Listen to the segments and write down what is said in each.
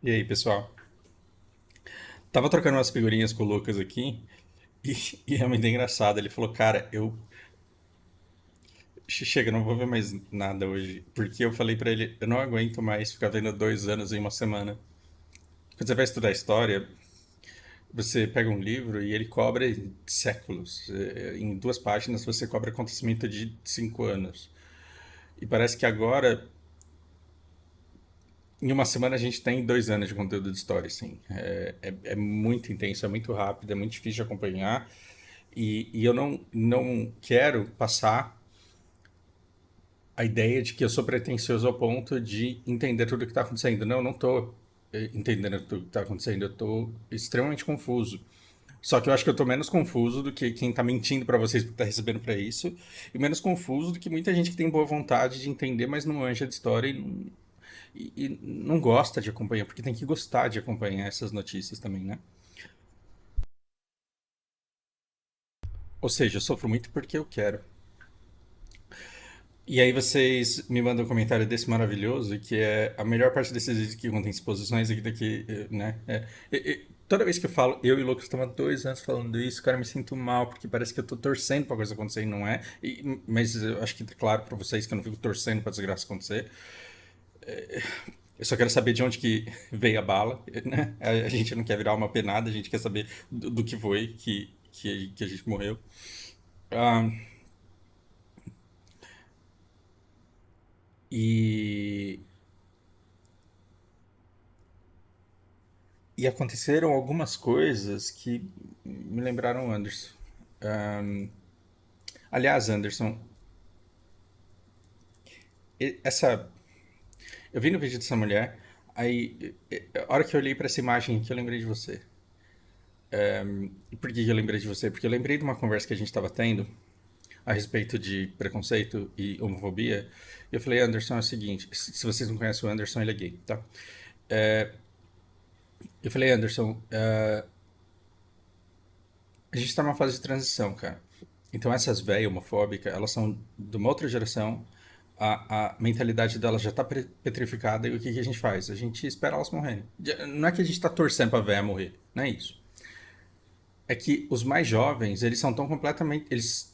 E aí, pessoal? Tava trocando umas figurinhas com o Lucas aqui e, e realmente é engraçado. Ele falou, cara, chega, não vou ver mais nada hoje. Porque eu falei pra ele, eu não aguento mais ficar vendo 2 anos em uma semana. Quando você vai estudar história, você pega um livro e ele cobra séculos. Em 2 páginas você cobra acontecimento de 5 anos. E parece que agora, em uma semana, a gente tem 2 anos de conteúdo de história, assim. É muito intenso, é muito rápido, é muito difícil de acompanhar. E eu não quero passar a ideia de que eu sou pretensioso ao ponto de entender tudo o que está acontecendo. Não, não estou entendendo tudo o que está acontecendo. Eu estou extremamente confuso. Só que eu acho que eu estou menos confuso do que quem está mentindo para vocês porque está recebendo para isso. E menos confuso do que muita gente que tem boa vontade de entender, mas não manja de história e não gosta de acompanhar, porque tem que gostar de acompanhar essas notícias também, né? Ou seja, eu sofro muito porque eu quero. E aí vocês me mandam um comentário desse maravilhoso, que é a melhor parte desses vídeos que contém exposições aqui daqui, né? Toda vez que eu falo, eu e o Lucas estamos há 2 anos falando isso, cara, eu me sinto mal, porque parece que eu tô torcendo pra coisa acontecer e não é. Mas eu acho que tá claro pra vocês que eu não fico torcendo pra desgraça acontecer. Eu só quero saber de onde que veio a bala, né? A gente não quer virar uma penada, a gente quer saber do que foi que a gente morreu. Ah, e E aconteceram algumas coisas que me lembraram o Anderson. Ahn, aliás, Anderson, essa. Eu vi no vídeo dessa mulher, aí, a hora que eu olhei para essa imagem aqui, eu lembrei de você. E por que eu lembrei de você? Porque eu lembrei de uma conversa que a gente estava tendo a respeito de preconceito e homofobia. E eu falei, Anderson, é o seguinte: se vocês não conhecem o Anderson, ele é gay, tá? É, eu falei, Anderson, a gente está numa fase de transição, cara. Então essas velhas homofóbicas, elas são de uma outra geração, a mentalidade delas já está petrificada e o que, que a gente faz? A gente espera elas morrerem. Não é que a gente está torcendo pra velha morrer, não é isso. É que os mais jovens, eles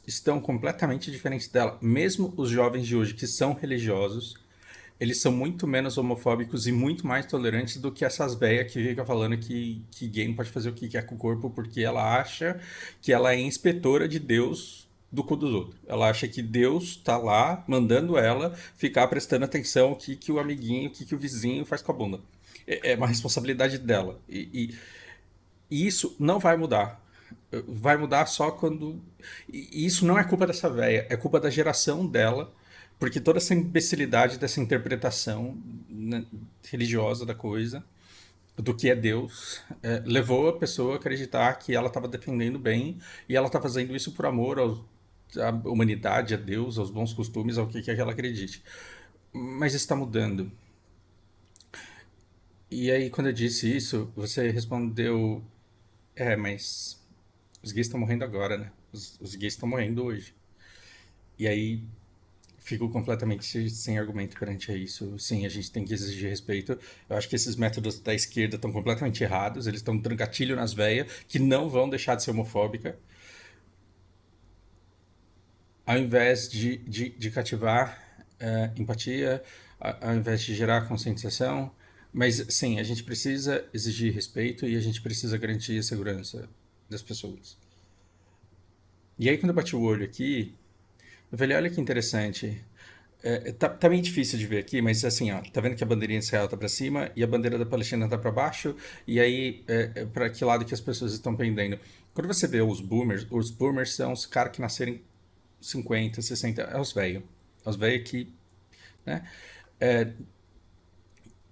estão completamente diferentes dela. Mesmo os jovens de hoje que são religiosos, eles são muito menos homofóbicos e muito mais tolerantes do que essas velhas que ficam falando que gay não pode fazer o que quer com o corpo porque ela acha que ela é inspetora de Deus do cu dos outros. Ela acha que Deus tá lá mandando ela ficar prestando atenção o que o amiguinho, o que o vizinho faz com a bunda. É uma responsabilidade dela. E isso não vai mudar. Vai mudar só quando. E isso não é culpa dessa véia, é culpa da geração dela, porque toda essa imbecilidade dessa interpretação, né, religiosa da coisa, do que é Deus, levou a pessoa a acreditar que ela estava defendendo bem e ela está fazendo isso por amor à humanidade, a Deus, aos bons costumes, ao que quer que ela acredite. Mas isso está mudando. E aí, quando eu disse isso, você respondeu: mas os gays estão morrendo agora, né? Os gays estão morrendo hoje. E aí fico completamente sem argumento perante isso. Sim, a gente tem que exigir respeito. Eu acho que esses métodos da esquerda estão completamente errados. Eles estão dando gatilho nas veias que não vão deixar de ser homofóbica, ao invés de cativar empatia, ao invés de gerar conscientização. Mas sim, a gente precisa exigir respeito e a gente precisa garantir a segurança das pessoas. E aí, quando eu bati o olho aqui, eu falei, olha que interessante. Tá meio difícil de ver aqui, mas assim, ó, tá vendo que a bandeirinha de Israel tá pra cima e a bandeira da Palestina tá pra baixo, e aí pra que lado que as pessoas estão pendendo. Quando você vê os boomers são os caras que nasceram em 50, 60, é os velhos que, né? É,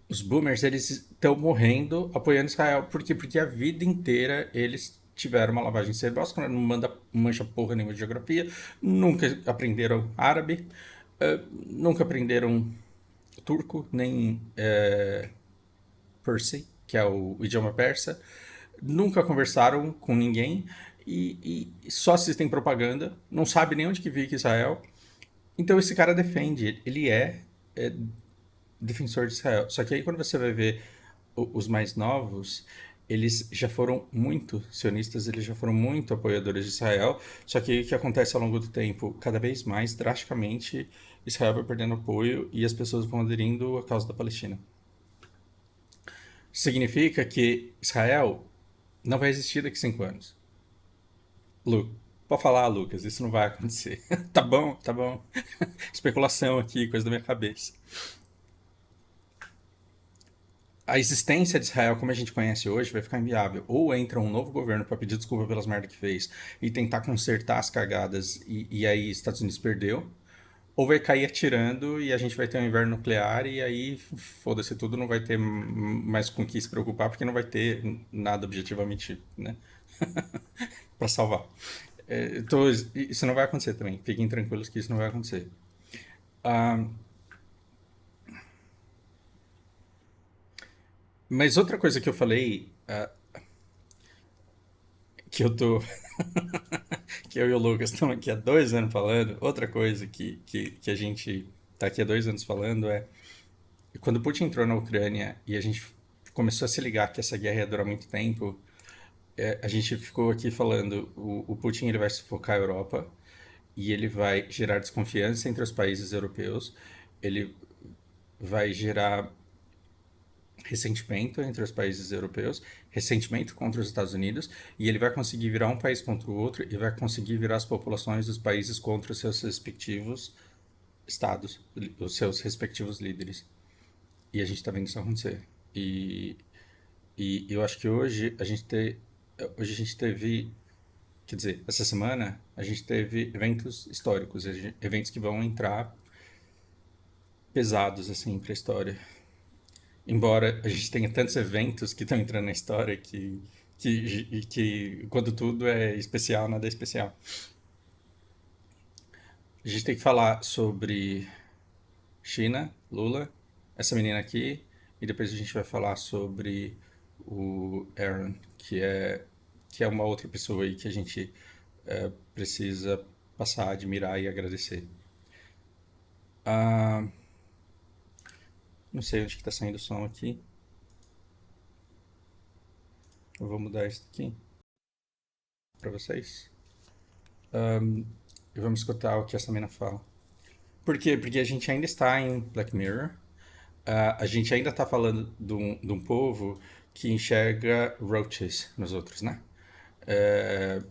os boomers, eles estão morrendo apoiando Israel. Por quê? Porque a vida inteira eles tiveram uma lavagem cerebral, não mancha porra nenhuma de geografia, nunca aprenderam árabe, nunca aprenderam turco, nem Percy, que é o idioma persa, nunca conversaram com ninguém e só assistem propaganda, não sabe nem onde que fica Israel. Então esse cara defende, ele é defensor de Israel. Só que aí quando você vai ver os mais novos, eles já foram muito sionistas, eles já foram muito apoiadores de Israel, só que o que acontece ao longo do tempo? Cada vez mais, drasticamente, Israel vai perdendo apoio e as pessoas vão aderindo à causa da Palestina. Significa que Israel não vai existir daqui a 5 anos. Lu, pode falar, Lucas, isso não vai acontecer. Tá bom, tá bom. Especulação aqui, coisa da minha cabeça. A existência de Israel, como a gente conhece hoje, vai ficar inviável. Ou entra um novo governo para pedir desculpa pelas merdas que fez e tentar consertar as cagadas, e aí Estados Unidos perdeu. Ou vai cair atirando e a gente vai ter um inverno nuclear e aí foda-se tudo, não vai ter mais com o que se preocupar, porque não vai ter nada objetivamente, né, para salvar. Então, isso não vai acontecer também. Fiquem tranquilos que isso não vai acontecer. Ah, mas outra coisa que eu falei, que eu tô. que eu e o Lucas estamos aqui há 2 anos falando, outra coisa que a gente tá aqui há 2 anos falando é. Quando o Putin entrou na Ucrânia e a gente começou a se ligar que essa guerra ia durar muito tempo, a gente ficou aqui falando, o Putin ele vai sufocar a Europa e ele vai gerar desconfiança entre os países europeus, ele vai gerar ressentimento entre os países europeus, ressentimento contra os Estados Unidos, e ele vai conseguir virar um país contra o outro e vai conseguir virar as populações dos países contra os seus respectivos estados, os seus respectivos líderes. E a gente está vendo isso acontecer. E, e eu acho que hoje a gente teve, quer dizer, essa semana a gente teve eventos históricos, eventos que vão entrar pesados assim para a história. Embora a gente tenha tantos eventos que estão entrando na história que quando tudo é especial, nada é especial. A gente tem que falar sobre China, Lula, essa menina aqui, e depois a gente vai falar sobre o Aaron, que é uma outra pessoa aí que a gente precisa passar a admirar e agradecer. Ah, não sei onde que tá saindo o som aqui. Eu vou mudar isso aqui para vocês. E vamos escutar o que essa menina fala. Por quê? Porque a gente ainda está em Black Mirror. A gente ainda está falando de um povo que enxerga roaches nos outros, né? É,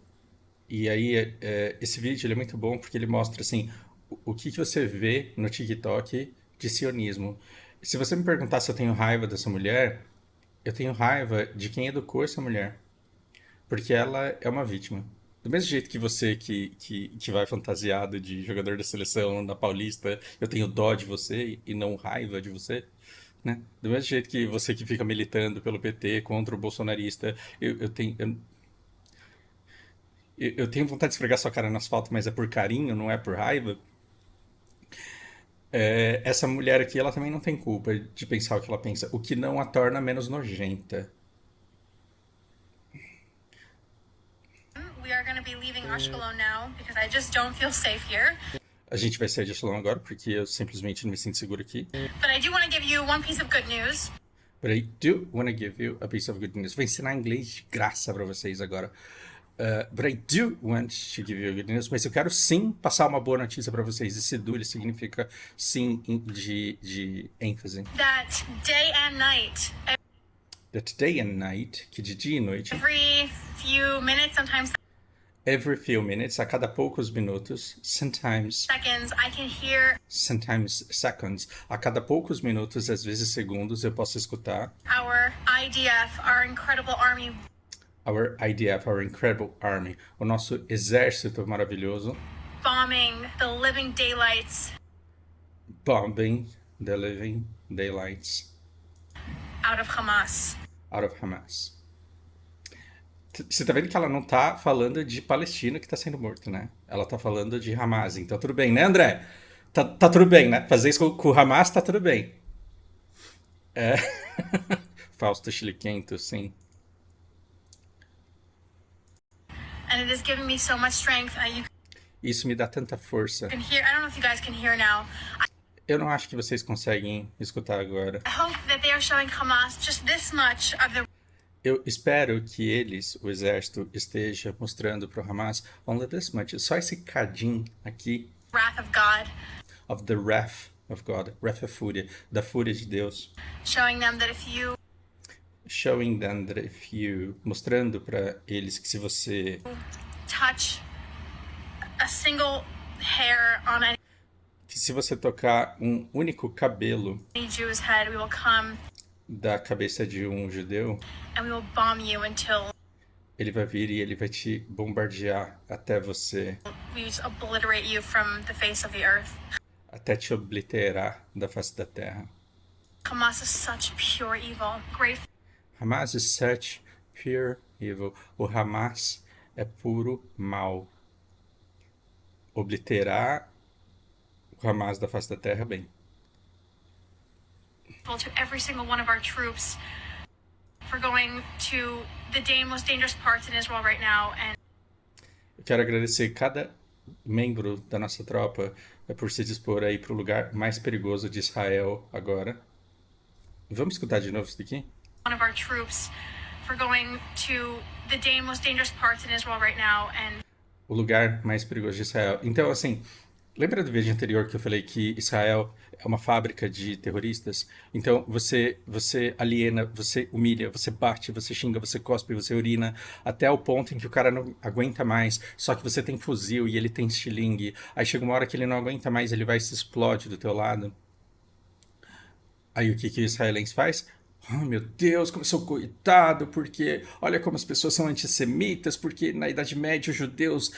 e aí, esse vídeo ele é muito bom porque ele mostra assim, o que você vê no TikTok de sionismo. Se você me perguntar se eu tenho raiva dessa mulher, eu tenho raiva de quem educou essa mulher. Porque ela é uma vítima. Do mesmo jeito que você que vai fantasiado de jogador da seleção na Paulista, eu tenho dó de você e não raiva de você, né? Do mesmo jeito que você que fica militando pelo PT contra o bolsonarista, eu tenho vontade de esfregar sua cara no asfalto, mas é por carinho, não é por raiva. Essa mulher aqui, ela também não tem culpa de pensar o que ela pensa, o que não a torna menos nojenta. We are going to be leaving Ashkelon now because I just don't feel safe here. A gente vai sair de Ashelon agora porque eu simplesmente não me sinto seguro aqui. But I do want to give you one piece of good news. But I do want to give you a piece of good news. Vou ensinar inglês de graça para vocês agora. But I do want to give you good news. Mas eu quero sim passar uma boa notícia para vocês. Esse do ele significa sim de ênfase. That day and night, That day and night, que de dia e noite, every few minutes, sometimes every few minutes, a cada poucos minutos, sometimes seconds, a cada poucos minutos, às vezes segundos, eu posso escutar our IDF, our incredible army, our IDF, our incredible army, o nosso exército maravilhoso, bombing the living daylights bombing the living daylights out of Hamas. out of Hamas. Você tá vendo que ela não tá falando de palestino que tá sendo morto, né? Ela tá falando de Hamas. Então tudo bem, né, André? Tá tudo bem, né? Fazer isso com o Hamas tá tudo bem. É. Fausto Chiliquento, sim. And it has given me so much strength. You Isso me dá tanta força. can hear, I don't know if you guys can hear now. Eu não acho que vocês conseguem escutar agora. I hope that they are are showing Hamas just this much of the Eu espero que eles, o exército, esteja mostrando para o Hamas only this much, só esse cadinho aqui wrath of God, of the wrath of God. Wrath é fúria, da fúria de Deus. showing them that if you Showing them that if you, mostrando para eles que se você touch a single hair on que se você tocar um único cabelo any Jew's head, we will come da cabeça de um judeu, and we will bomb you until ele vai vir e ele vai te bombardear até você, we just obliterate you from the face of the earth. até te obliterar da face da terra. Hamas is such pure evil. Great Hamas is such pure evil. O Hamas é puro mal. Obliterar o Hamas da face da terra, bem. to every single one of our troops for going to the most dangerous parts in Israel right now and Eu quero agradecer cada membro da nossa tropa por se dispor aí para o lugar mais perigoso de Israel agora. Vamos escutar de novo isso daqui? one of our troops for going to the most dangerous parts in Israel right now and O lugar mais perigoso de Israel. Então, assim, lembra do vídeo anterior que eu falei que Israel é uma fábrica de terroristas? Então, você aliena, você humilha, você bate, você xinga, você cospe, você urina, até o ponto em que o cara não aguenta mais, só que você tem fuzil e ele tem estilingue. Aí chega uma hora que ele não aguenta mais, ele vai e se explode do teu lado. Aí o que o israelense faz? Oh, meu Deus, como eu sou coitado, porque olha como as pessoas são antissemitas, porque na Idade Média os judeus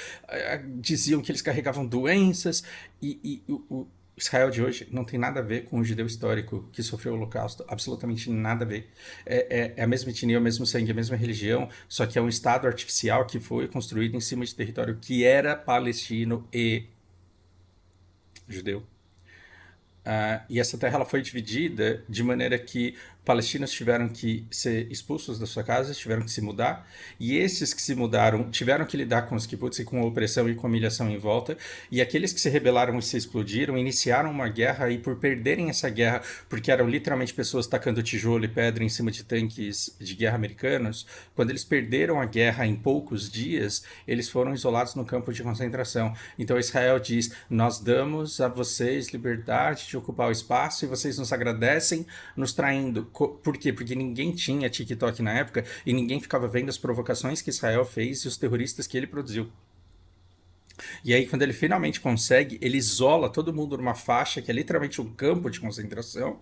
diziam que eles carregavam doenças, e o Israel de hoje não tem nada a ver com o judeu histórico que sofreu o Holocausto, absolutamente nada a ver. É a mesma etnia, o mesmo sangue, a mesma religião, só que é um Estado artificial que foi construído em cima de território que era palestino e judeu. E essa terra ela foi dividida de maneira que palestinos tiveram que ser expulsos da sua casa, tiveram que se mudar, e esses que se mudaram tiveram que lidar com os kibbutz e com a opressão e com a humilhação em volta, e aqueles que se rebelaram e se explodiram iniciaram uma guerra, e por perderem essa guerra, porque eram literalmente pessoas tacando tijolo e pedra em cima de tanques de guerra americanos, quando eles perderam a guerra em poucos dias, eles foram isolados no campo de concentração. Então Israel diz, nós damos a vocês liberdade de ocupar o espaço e vocês nos agradecem nos traindo. Por quê? Porque ninguém tinha TikTok na época e ninguém ficava vendo as provocações que Israel fez e os terroristas que ele produziu. E aí, quando ele finalmente consegue, ele isola todo mundo numa faixa que é literalmente um campo de concentração.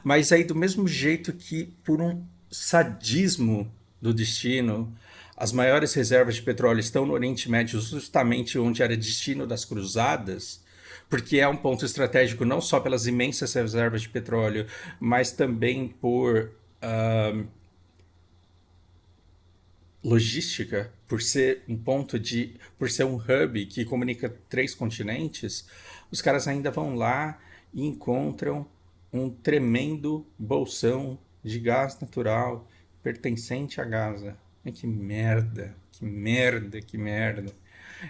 Mas aí, do mesmo jeito que, por um sadismo do destino, as maiores reservas de petróleo estão no Oriente Médio, justamente onde era destino das cruzadas, porque é um ponto estratégico não só pelas imensas reservas de petróleo, mas também por logística, por ser um ponto de, por ser um hub que comunica 3 continentes, os caras ainda vão lá e encontram um tremendo bolsão de gás natural pertencente a Gaza. Que merda, que merda, que merda.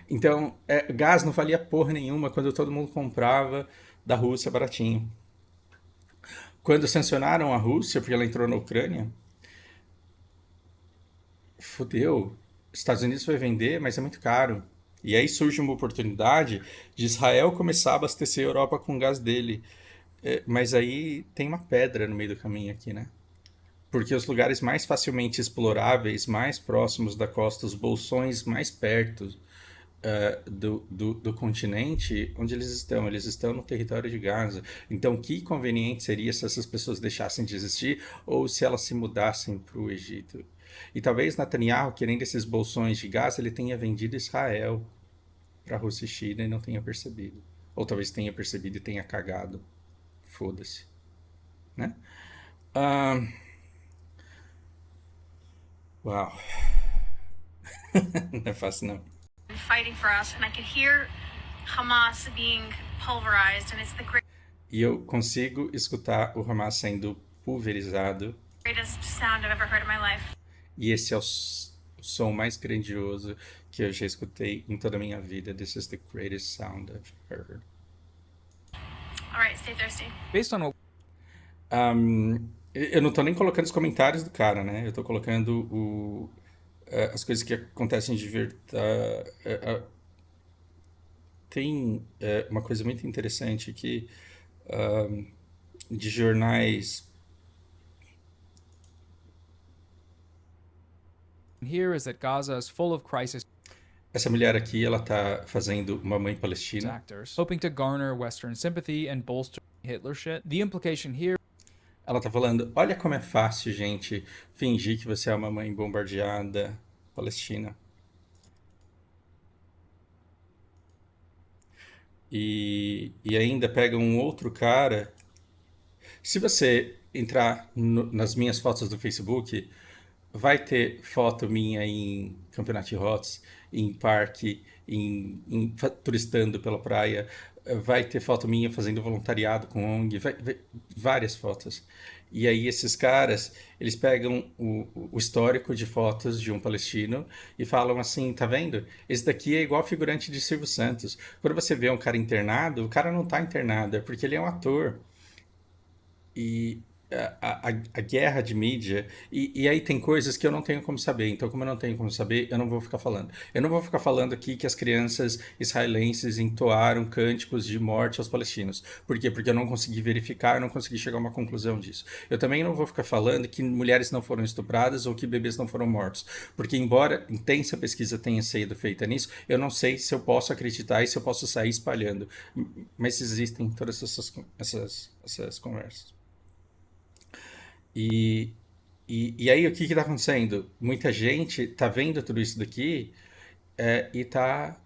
Então, gás não valia porra nenhuma quando todo mundo comprava da Rússia baratinho. Quando sancionaram a Rússia, porque ela entrou na Ucrânia, fodeu. Estados Unidos vai vender, mas é muito caro. E aí surge uma oportunidade de Israel começar a abastecer a Europa com o gás dele. Mas aí tem uma pedra no meio do caminho aqui, né? Porque os lugares mais facilmente exploráveis, mais próximos da costa, os bolsões mais perto do continente, onde eles estão? Eles estão no território de Gaza. Então, que conveniente seria se essas pessoas deixassem de existir ou se elas se mudassem para o Egito? E talvez Netanyahu, querendo esses bolsões de Gaza, ele tenha vendido Israel para a Rússia e China e não tenha percebido. Ou talvez tenha percebido e tenha cagado. Foda-se. Né? Uau. Não é fácil, não. fighting for us and I could hear Hamas being pulverized and it's the E eu consigo escutar o Hamas sendo pulverizado. greatest sound I've ever heard in my life. E esse é o som mais grandioso que eu já escutei em toda a minha vida. This is the greatest sound I've heard. All right, stay thirsty. Based on what Eu não tô nem colocando os comentários do cara, né? Eu tô colocando as coisas que acontecem de verdade. Tem uma coisa muito interessante aqui de jornais. Here is that Gaza is full of crisis Essa mulher aqui, ela tá fazendo uma mãe palestina. actors, hoping to garner Western sympathy and bolster Hitler shit. The implication here Ela tá falando, olha como é fácil, gente, fingir que você é uma mãe bombardeada palestina. E ainda pega um outro cara. Se você entrar nas minhas fotos do Facebook, vai ter foto minha em campeonato de hots, em parque, turistando pela praia. Vai ter foto minha fazendo voluntariado com ONG, várias fotos. E aí esses caras, eles pegam o histórico de fotos de um palestino e falam assim, tá vendo? Esse daqui é igual figurante de Silvio Santos. Quando você vê um cara internado, o cara não tá internado, é porque ele é um ator. E a guerra de mídia, e aí tem coisas que eu não tenho como saber, então como eu não tenho como saber, eu não vou ficar falando. Eu não vou ficar falando aqui que as crianças israelenses entoaram cânticos de morte aos palestinos. Por quê? Porque eu não consegui verificar, eu não consegui chegar a uma conclusão disso. Eu também não vou ficar falando que mulheres não foram estupradas ou que bebês não foram mortos. Porque embora intensa pesquisa tenha sido feita nisso, eu não sei se eu posso acreditar e se eu posso sair espalhando. Mas existem todas essas conversas. E, e aí o que está acontecendo? Muita gente está vendo tudo isso daqui e tá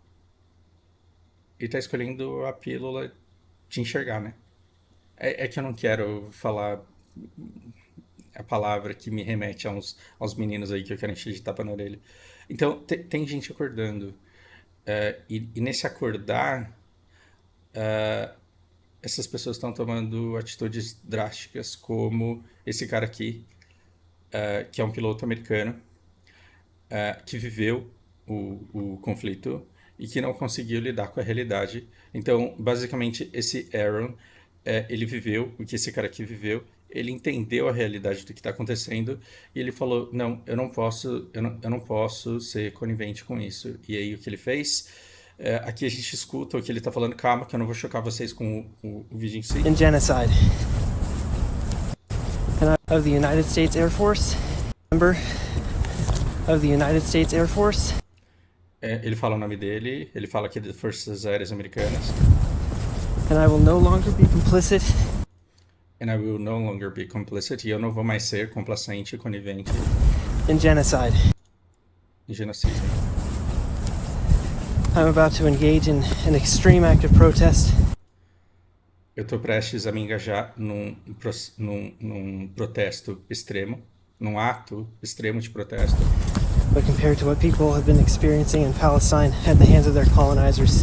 escolhendo a pílula de enxergar, né? É que eu não quero falar a palavra que me remete aos meninos aí que eu quero encher de tapa na orelha. Então, tem gente acordando. E nesse acordar, essas pessoas estão tomando atitudes drásticas, como esse cara aqui, que é um piloto americano, que viveu o conflito e que não conseguiu lidar com a realidade. Então, basicamente, esse Aaron, ele viveu o que esse cara aqui viveu, ele entendeu a realidade do que está acontecendo e ele falou, não, eu não posso ser conivente com isso. E aí o que ele fez? Aqui a gente escuta o que ele está falando, calma que eu não vou chocar vocês com o vídeo em si. And genocide. And of the United States Air Force, member of the United States Air Force. Ele fala o nome dele, ele fala que é das Forças Aéreas Americanas. And I will no longer be complicit And I will no longer be complicit. E eu não vou mais ser complacente, conivente in genocide. em genocídio. I'm about to engage in an extreme act of protest Eu estou prestes a me engajar num protesto extremo, num ato extremo de protesto. but compared to what people have been experiencing in Palestine at the hands of their colonizers,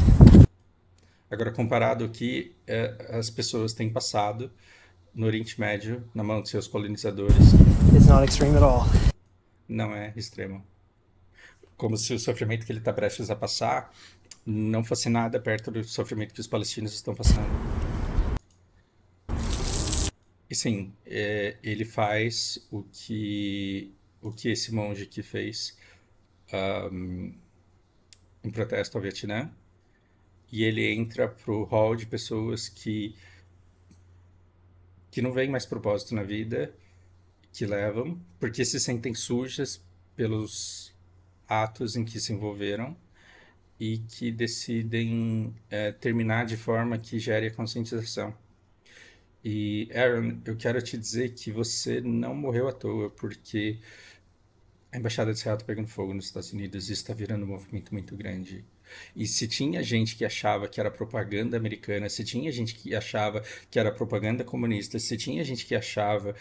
Agora, comparado ao que as pessoas têm passado no Oriente Médio, na mão de seus colonizadores, it's not extreme at all. não é extremo. Como se o sofrimento que ele está prestes a passar não fosse nada perto do sofrimento que os palestinos estão passando. E sim, ele faz o que esse monge aqui fez em protesto ao Vietnã, e ele entra pro hall de pessoas que não veem mais propósito na vida, que levam, porque se sentem sujas pelos atos em que se envolveram e que decidem terminar de forma que gere a conscientização. E, Aaron, eu quero te dizer que você não morreu à toa, porque a Embaixada de Israel está pegando fogo nos Estados Unidos e está virando um movimento muito grande. E se tinha gente que achava que era propaganda americana, se tinha gente que achava que era propaganda comunista, se tinha gente que achava.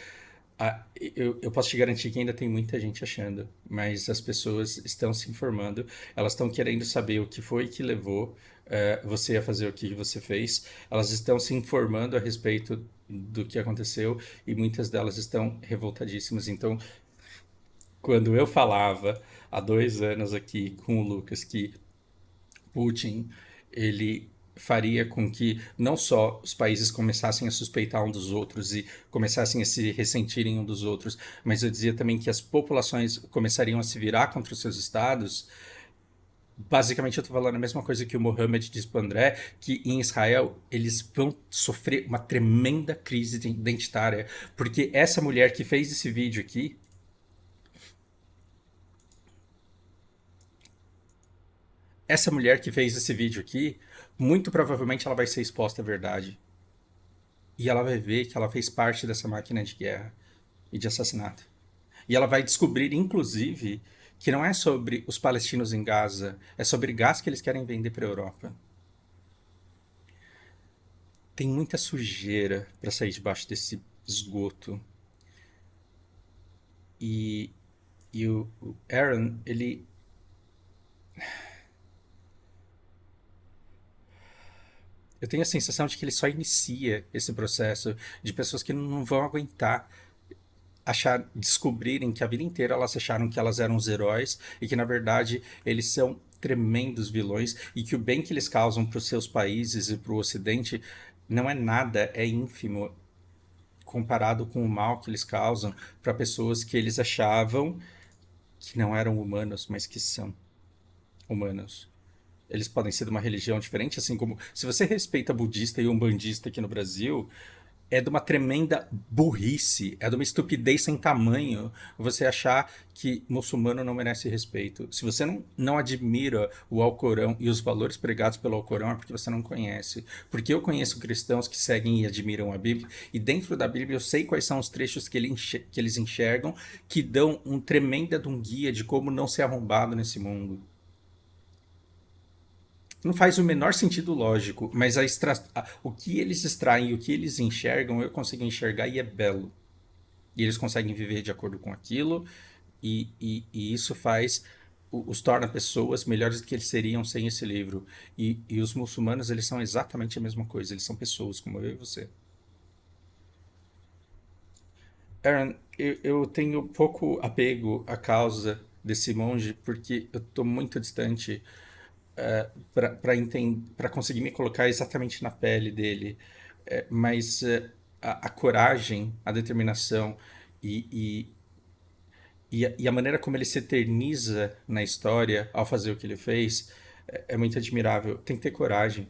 Eu posso te garantir que ainda tem muita gente achando, mas as pessoas estão se informando, elas estão querendo saber o que foi que levou você a fazer o que você fez, elas estão se informando a respeito do que aconteceu e muitas delas estão revoltadíssimas. Então, quando eu falava há 2 anos aqui com o Lucas que Putin, ele faria com que não só os países começassem a suspeitar um dos outros e começassem a se ressentirem um dos outros, mas eu dizia também que as populações começariam a se virar contra os seus estados. Basicamente, eu tô falando a mesma coisa que o Mohammed disse pro André, que em Israel eles vão sofrer uma tremenda crise identitária, porque essa mulher que fez esse vídeo aqui, muito provavelmente ela vai ser exposta à verdade. E ela vai ver que ela fez parte dessa máquina de guerra e de assassinato. E ela vai descobrir, inclusive, que não é sobre os palestinos em Gaza, é sobre gás que eles querem vender para a Europa. Tem muita sujeira para sair debaixo desse esgoto. E, o Aaron, ele. Eu tenho a sensação de que ele só inicia esse processo de pessoas que não vão aguentar descobrirem que a vida inteira elas acharam que elas eram os heróis e que na verdade eles são tremendos vilões e que o bem que eles causam para os seus países e para o Ocidente não é nada, é ínfimo comparado com o mal que eles causam para pessoas que eles achavam que não eram humanos, mas que são humanos. Eles podem ser de uma religião diferente, assim como se você respeita budista e umbandista aqui no Brasil, é de uma tremenda burrice, é de uma estupidez sem tamanho você achar que muçulmano não merece respeito. Se você não admira o Alcorão e os valores pregados pelo Alcorão, é porque você não conhece. Porque eu conheço cristãos que seguem e admiram a Bíblia, e dentro da Bíblia eu sei quais são os trechos que eles enxergam, que dão um tremenda de um guia de como não ser arrombado nesse mundo. Não faz o menor sentido lógico, mas o que eles extraem e o que eles enxergam, eu consigo enxergar e é belo. E eles conseguem viver de acordo com aquilo, e isso os torna pessoas melhores do que eles seriam sem esse livro. E os muçulmanos, eles são exatamente a mesma coisa, eles são pessoas como eu e você. Aaron, eu tenho pouco apego à causa desse monge, porque eu estou muito distante para conseguir me colocar exatamente na pele dele. Mas a coragem, a determinação e, e a maneira como ele se eterniza na história ao fazer o que ele fez é muito admirável. Tem que ter coragem.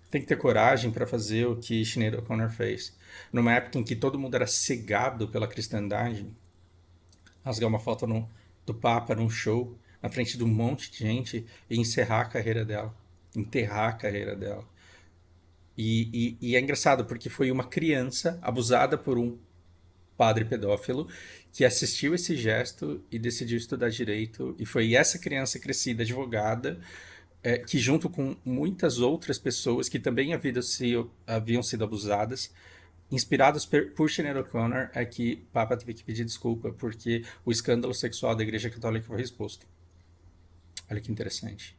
Tem que ter coragem para fazer o que Sinead O'Connor fez. Numa época em que todo mundo era cegado pela cristandade, rasgar uma foto do Papa num show, na frente de um monte de gente, e encerrar a carreira dela. Enterrar a carreira dela. E é engraçado, porque foi uma criança abusada por um padre pedófilo que assistiu esse gesto e decidiu estudar direito. E foi essa criança crescida, advogada, que junto com muitas outras pessoas que também haviam sido abusadas, inspirados por Sinead O'Connor, é que o Papa teve que pedir desculpa porque o escândalo sexual da Igreja Católica foi exposto. Olha que interessante.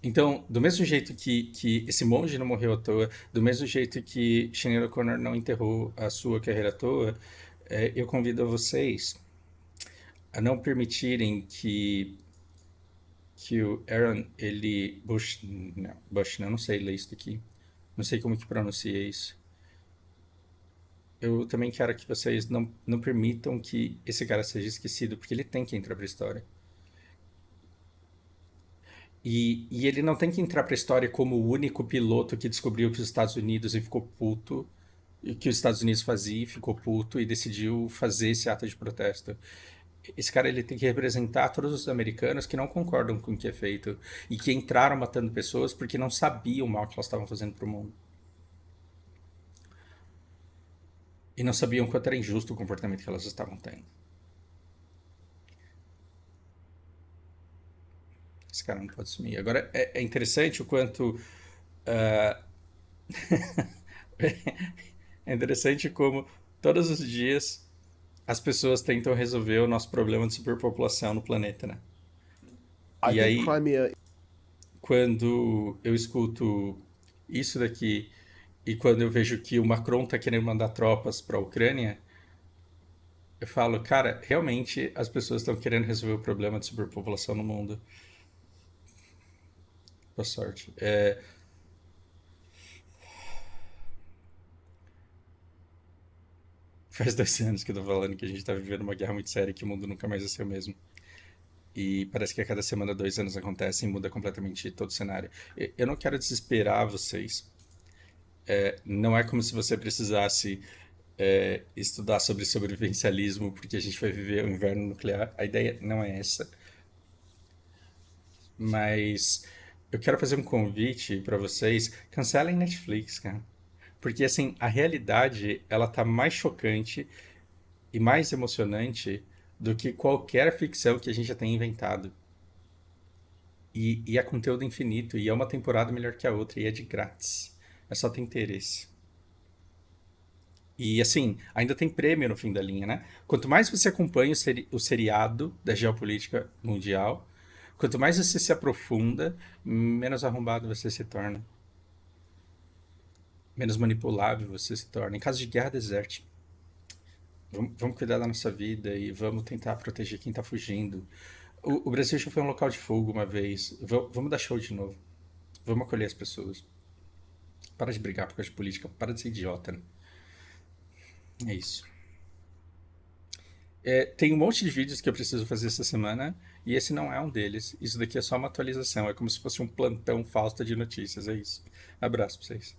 Então, do mesmo jeito que esse monge não morreu à toa, do mesmo jeito que Sinead O'Connor não enterrou a sua carreira à toa, eu convido a vocês a não permitirem que o Aaron, Bush, não sei ler isso aqui, não sei como que pronuncia isso. Eu também quero que vocês não permitam que esse cara seja esquecido, porque ele tem que entrar para a história. E ele não tem que entrar para a história como o único piloto que descobriu que os Estados Unidos e ficou puto, e que os Estados Unidos fazia e ficou puto e decidiu fazer esse ato de protesto. Esse cara ele tem que representar todos os americanos que não concordam com o que é feito e que entraram matando pessoas porque não sabiam o mal que elas estavam fazendo para o mundo. E não sabiam quanto era injusto o comportamento que elas estavam tendo. Esse cara não pode sumir. Agora, é interessante o quanto... é interessante como todos os dias as pessoas tentam resolver o nosso problema de superpopulação no planeta, né? E aí, quando eu escuto isso daqui e quando eu vejo que o Macron tá querendo mandar tropas para a Ucrânia, eu falo, cara, realmente as pessoas estão querendo resolver o problema de superpopulação no mundo. Boa sorte. Faz 2 anos que eu tô falando que a gente tá vivendo uma guerra muito séria e que o mundo nunca mais vai ser o mesmo. E parece que a cada semana 2 anos acontecem e muda completamente todo o cenário. Eu não quero desesperar vocês. Não é como se você precisasse estudar sobre sobrevivencialismo porque a gente vai viver o inverno nuclear. A ideia não é essa. Mas eu quero fazer um convite para vocês. Cancelem Netflix, cara. Porque, assim, a realidade, ela tá mais chocante e mais emocionante do que qualquer ficção que a gente já tenha inventado. E é conteúdo infinito, e é uma temporada melhor que a outra, e é de grátis. É só ter interesse. E assim, ainda tem prêmio no fim da linha, né? Quanto mais você acompanha o seriado da geopolítica mundial, quanto mais você se aprofunda, menos arrombado você se torna. Menos manipulável você se torna. Em caso de guerra, deserte. Vamos cuidar da nossa vida e vamos tentar proteger quem tá fugindo. O Brasil já foi um local de fogo uma vez. Vamos dar show de novo. Vamos acolher as pessoas. Para de brigar por causa de política. Para de ser idiota, né? É isso. Tem um monte de vídeos que eu preciso fazer essa semana e esse não é um deles. Isso daqui é só uma atualização. É como se fosse um plantão Fausto de notícias. É isso. Abraço pra vocês.